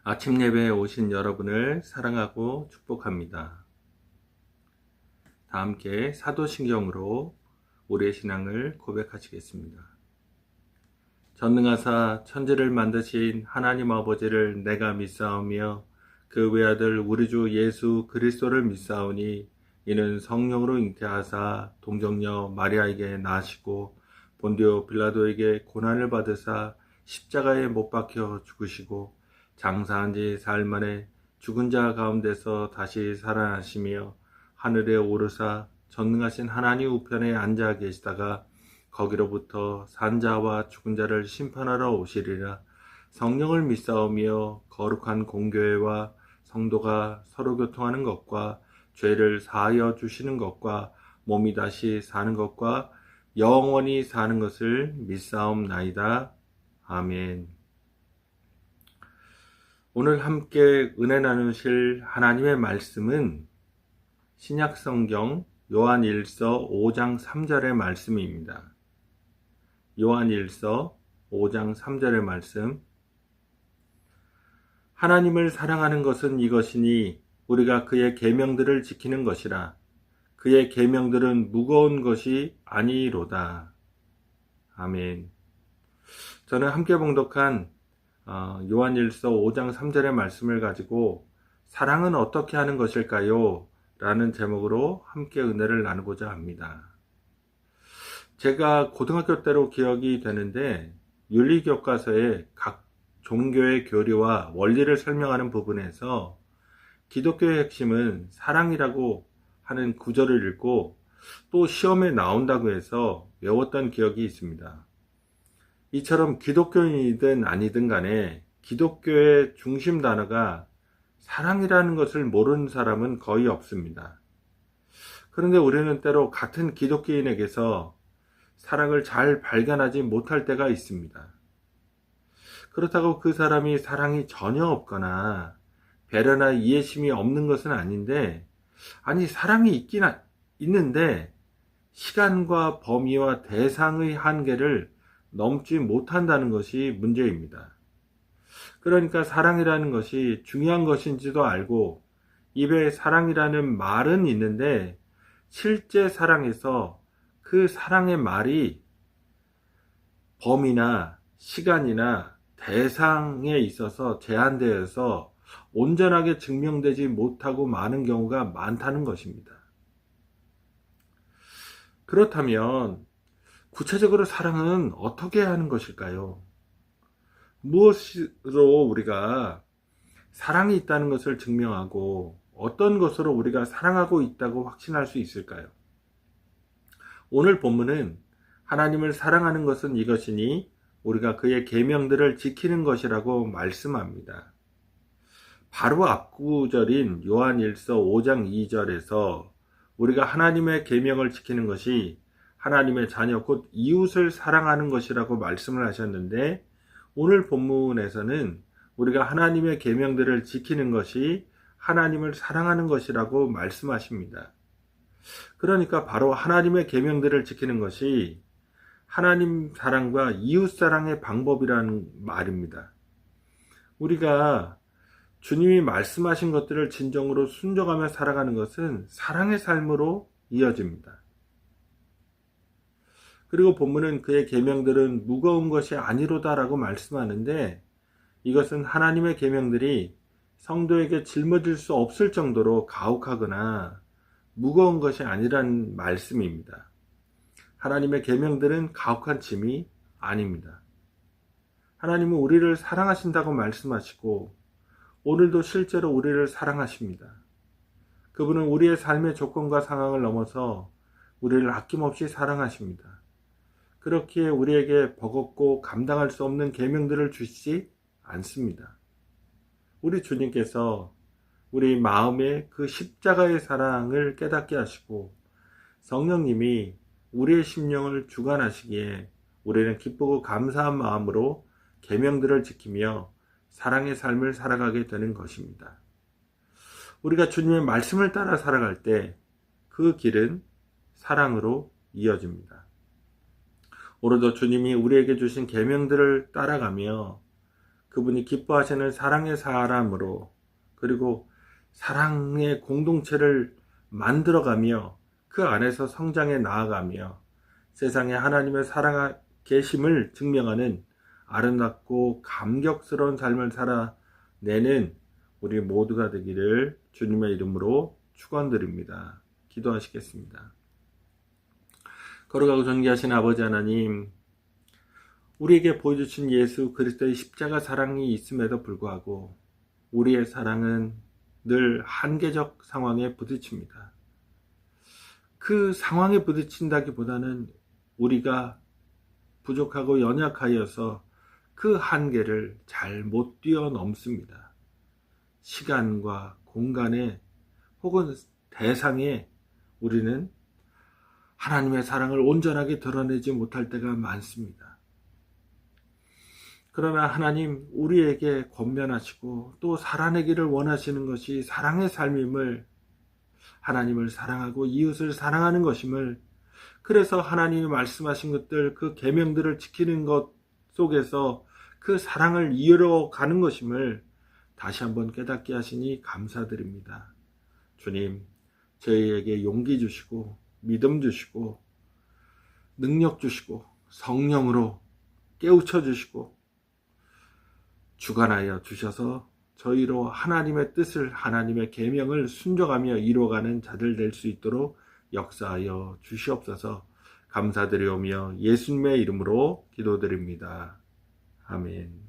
아침 예배에 오신 여러분을 사랑하고 축복합니다. 다 함께 사도신경으로 우리의 신앙을 고백하시겠습니다. 전능하사 천지를 만드신 하나님 아버지를 내가 믿사오며 그 외아들 우리 주 예수 그리스도를 믿사오니 이는 성령으로 잉태하사 동정녀 마리아에게 나시고 본디오 빌라도에게 고난을 받으사 십자가에 못 박혀 죽으시고 장사한 지 사흘 만에 죽은 자 가운데서 다시 살아나시며 하늘에 오르사 전능하신 하나님 우편에 앉아 계시다가 거기로부터 산자와 죽은 자를 심판하러 오시리라. 성령을 믿사오며 거룩한 공교회와 성도가 서로 교통하는 것과 죄를 사하여 주시는 것과 몸이 다시 사는 것과 영원히 사는 것을 믿사옵나이다. 아멘. 오늘 함께 은혜 나누실 하나님의 말씀은 신약성경 요한일서 5장 3절의 말씀입니다. 요한일서 5장 3절의 말씀. 하나님을 사랑하는 것은 이것이니 우리가 그의 계명들을 지키는 것이라. 그의 계명들은 무거운 것이 아니로다. 아멘. 저는 함께 봉독한 요한일서 5장 3절의 말씀을 가지고 사랑은 어떻게 하는 것일까요? 라는 제목으로 함께 은혜를 나누고자 합니다. 제가 고등학교 때로 기억이 되는데 윤리교과서에 각 종교의 교리와 원리를 설명하는 부분에서 기독교의 핵심은 사랑이라고 하는 구절을 읽고 또 시험에 나온다고 해서 외웠던 기억이 있습니다. 이처럼 기독교인이든 아니든 간에 기독교의 중심 단어가 사랑이라는 것을 모르는 사람은 거의 없습니다. 그런데 우리는 때로 같은 기독교인에게서 사랑을 잘 발견하지 못할 때가 있습니다. 그렇다고 그 사람이 사랑이 전혀 없거나 배려나 이해심이 없는 것은 아닌데, 아니 사랑이 있는데 시간과 범위와 대상의 한계를 넘지 못한다는 것이 문제입니다. 그러니까 사랑이라는 것이 중요한 것인지도 알고 입에 사랑이라는 말은 있는데 실제 사랑에서 그 사랑의 말이 범위나 시간이나 대상에 있어서 제한되어서 온전하게 증명되지 못하고 많은 경우가 많다는 것입니다. 그렇다면 구체적으로 사랑은 어떻게 하는 것일까요? 무엇으로 우리가 사랑이 있다는 것을 증명하고 어떤 것으로 우리가 사랑하고 있다고 확신할 수 있을까요? 오늘 본문은 하나님을 사랑하는 것은 이것이니 우리가 그의 계명들을 지키는 것이라고 말씀합니다. 바로 앞구절인 요한일서 5장 2절에서 우리가 하나님의 계명을 지키는 것이 하나님의 자녀 곧 이웃을 사랑하는 것이라고 말씀을 하셨는데, 오늘 본문에서는 우리가 하나님의 계명들을 지키는 것이 하나님을 사랑하는 것이라고 말씀하십니다. 그러니까 바로 하나님의 계명들을 지키는 것이 하나님 사랑과 이웃 사랑의 방법이라는 말입니다. 우리가 주님이 말씀하신 것들을 진정으로 순종하며 살아가는 것은 사랑의 삶으로 이어집니다. 그리고 본문은 그의 계명들은 무거운 것이 아니로다라고 말씀하는데, 이것은 하나님의 계명들이 성도에게 짊어질 수 없을 정도로 가혹하거나 무거운 것이 아니란 말씀입니다. 하나님의 계명들은 가혹한 짐이 아닙니다. 하나님은 우리를 사랑하신다고 말씀하시고 오늘도 실제로 우리를 사랑하십니다. 그분은 우리의 삶의 조건과 상황을 넘어서 우리를 아낌없이 사랑하십니다. 그렇기에 우리에게 버겁고 감당할 수 없는 계명들을 주시지 않습니다. 우리 주님께서 우리 마음에 그 십자가의 사랑을 깨닫게 하시고 성령님이 우리의 심령을 주관하시기에 우리는 기쁘고 감사한 마음으로 계명들을 지키며 사랑의 삶을 살아가게 되는 것입니다. 우리가 주님의 말씀을 따라 살아갈 때 그 길은 사랑으로 이어집니다. 오늘도 주님이 우리에게 주신 계명들을 따라가며 그분이 기뻐하시는 사랑의 사람으로, 그리고 사랑의 공동체를 만들어가며 그 안에서 성장해 나아가며 세상에 하나님의 살아계심을 증명하는 아름답고 감격스러운 삶을 살아내는 우리 모두가 되기를 주님의 이름으로 축원드립니다. 기도하시겠습니다. 걸어가고 존귀하신 아버지 하나님, 우리에게 보여주신 예수 그리스도의 십자가 사랑이 있음에도 불구하고 우리의 사랑은 늘 한계적 상황에 부딪힙니다. 그 상황에 부딪힌다기보다는 우리가 부족하고 연약하여서 그 한계를 잘 못 뛰어넘습니다. 시간과 공간에 혹은 대상에 우리는 하나님의 사랑을 온전하게 드러내지 못할 때가 많습니다. 그러나 하나님, 우리에게 권면하시고 또 살아내기를 원하시는 것이 사랑의 삶임을, 하나님을 사랑하고 이웃을 사랑하는 것임을, 그래서 하나님이 말씀하신 것들, 그 계명들을 지키는 것 속에서 그 사랑을 이어가는 것임을 다시 한번 깨닫게 하시니 감사드립니다. 주님, 저희에게 용기 주시고 믿음 주시고 능력 주시고 성령으로 깨우쳐 주시고 주관하여 주셔서 저희로 하나님의 뜻을, 하나님의 계명을 순종하며 이루어가는 자들 될 수 있도록 역사하여 주시옵소서. 감사드리오며 예수님의 이름으로 기도드립니다. 아멘.